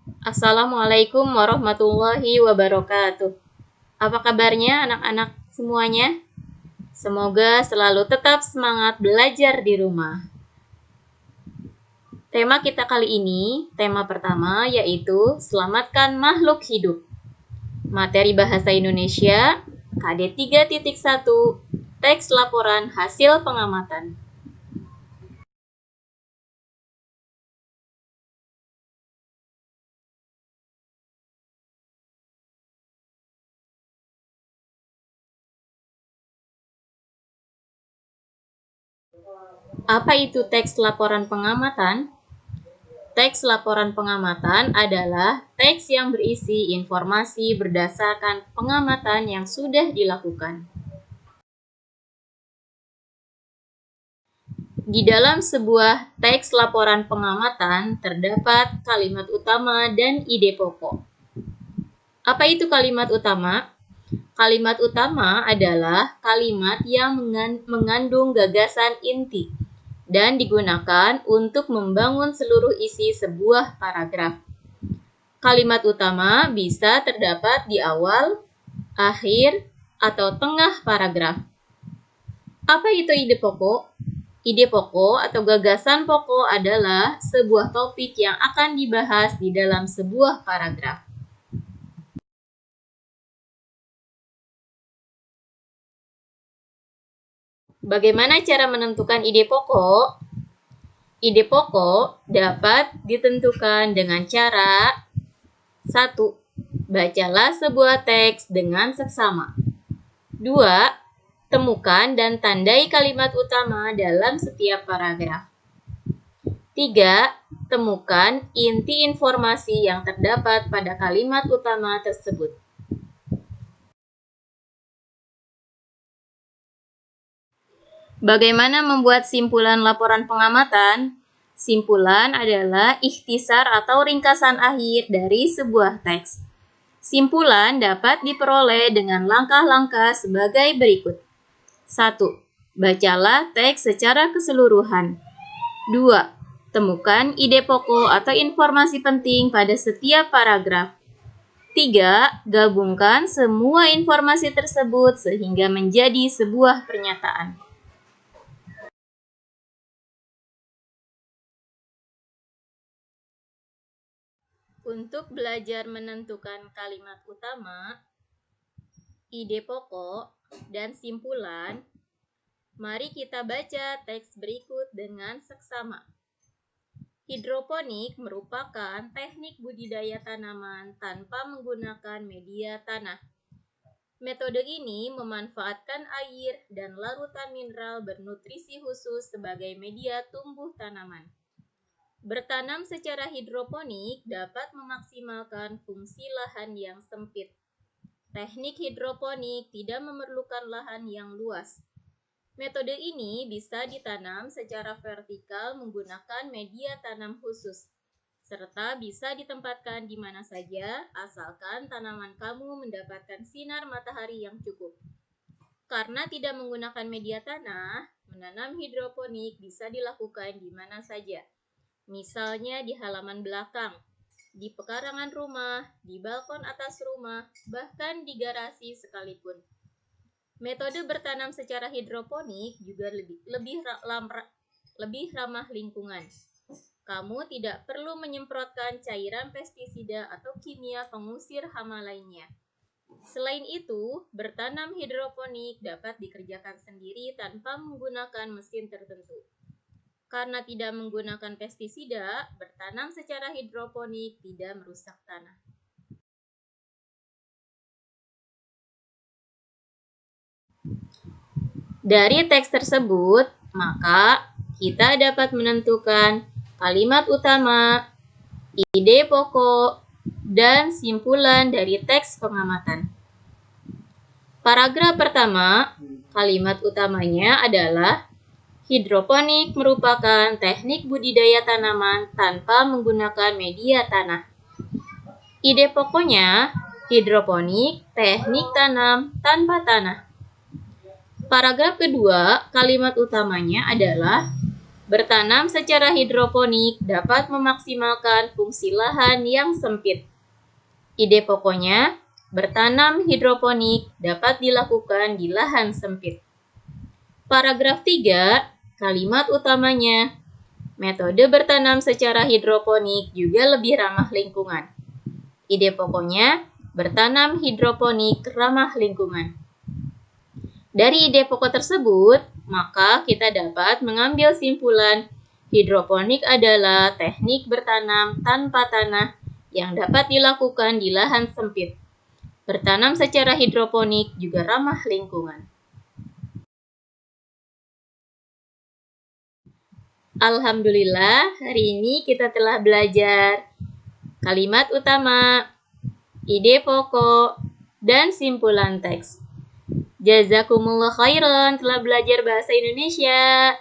Assalamualaikum warahmatullahi wabarakatuh. Apa kabarnya anak-anak semuanya? Semoga selalu tetap semangat belajar di rumah. Tema kita kali ini, tema pertama yaitu selamatkan makhluk hidup. Materi Bahasa Indonesia KD 3.1, teks laporan hasil pengamatan. Apa itu teks laporan pengamatan? Teks laporan pengamatan adalah teks yang berisi informasi berdasarkan pengamatan yang sudah dilakukan. Di dalam sebuah teks laporan pengamatan terdapat kalimat utama dan ide pokok. Apa itu kalimat utama? Kalimat utama adalah kalimat yang mengandung gagasan inti dan digunakan untuk membangun seluruh isi sebuah paragraf. Kalimat utama bisa terdapat di awal, akhir, atau tengah paragraf. Apa itu ide pokok? Ide pokok atau gagasan pokok adalah sebuah topik yang akan dibahas di dalam sebuah paragraf. Bagaimana cara menentukan ide pokok? Ide pokok dapat ditentukan dengan cara 1. Bacalah sebuah teks dengan seksama. 2. Temukan dan tandai kalimat utama dalam setiap paragraf. 3. Temukan inti informasi yang terdapat pada kalimat utama tersebut. Bagaimana membuat simpulan laporan pengamatan? Simpulan adalah ikhtisar atau ringkasan akhir dari sebuah teks. Simpulan dapat diperoleh dengan langkah-langkah sebagai berikut. 1. Bacalah teks secara keseluruhan. 2. Temukan ide pokok atau informasi penting pada setiap paragraf. 3. Gabungkan semua informasi tersebut sehingga menjadi sebuah pernyataan. Untuk belajar menentukan kalimat utama, ide pokok, dan simpulan, mari kita baca teks berikut dengan seksama. Hidroponik merupakan teknik budidaya tanaman tanpa menggunakan media tanah. Metode ini memanfaatkan air dan larutan mineral bernutrisi khusus sebagai media tumbuh tanaman. Bertanam secara hidroponik dapat memaksimalkan fungsi lahan yang sempit. Teknik hidroponik tidak memerlukan lahan yang luas. Metode ini bisa ditanam secara vertikal menggunakan media tanam khusus, serta bisa ditempatkan di mana saja asalkan tanaman kamu mendapatkan sinar matahari yang cukup. Karena tidak menggunakan media tanah, menanam hidroponik bisa dilakukan di mana saja. Misalnya di halaman belakang, di pekarangan rumah, di balkon atas rumah, bahkan di garasi sekalipun. Metode bertanam secara hidroponik juga lebih ramah lingkungan. Kamu tidak perlu menyemprotkan cairan pestisida atau kimia pengusir hama lainnya. Selain itu, bertanam hidroponik dapat dikerjakan sendiri tanpa menggunakan mesin tertentu. Karena tidak menggunakan pestisida, bertanam secara hidroponik tidak merusak tanah. Dari teks tersebut, maka kita dapat menentukan kalimat utama, ide pokok, dan simpulan dari teks pengamatan. Paragraf pertama, kalimat utamanya adalah hidroponik merupakan teknik budidaya tanaman tanpa menggunakan media tanah. Ide pokoknya, hidroponik, teknik tanam tanpa tanah. Paragraf kedua, kalimat utamanya adalah Bertanam secara hidroponik dapat memaksimalkan fungsi lahan yang sempit. Ide pokoknya, bertanam hidroponik dapat dilakukan di lahan sempit. Paragraf 3, kalimat utamanya. Metode bertanam secara hidroponik juga lebih ramah lingkungan. Ide pokoknya, bertanam hidroponik ramah lingkungan. Dari ide pokok tersebut, maka kita dapat mengambil simpulan hidroponik adalah teknik bertanam tanpa tanah yang dapat dilakukan di lahan sempit. Bertanam secara hidroponik juga ramah lingkungan. Alhamdulillah, hari ini kita telah belajar kalimat utama, ide pokok, dan simpulan teks. Jazakumullah khairan telah belajar bahasa Indonesia.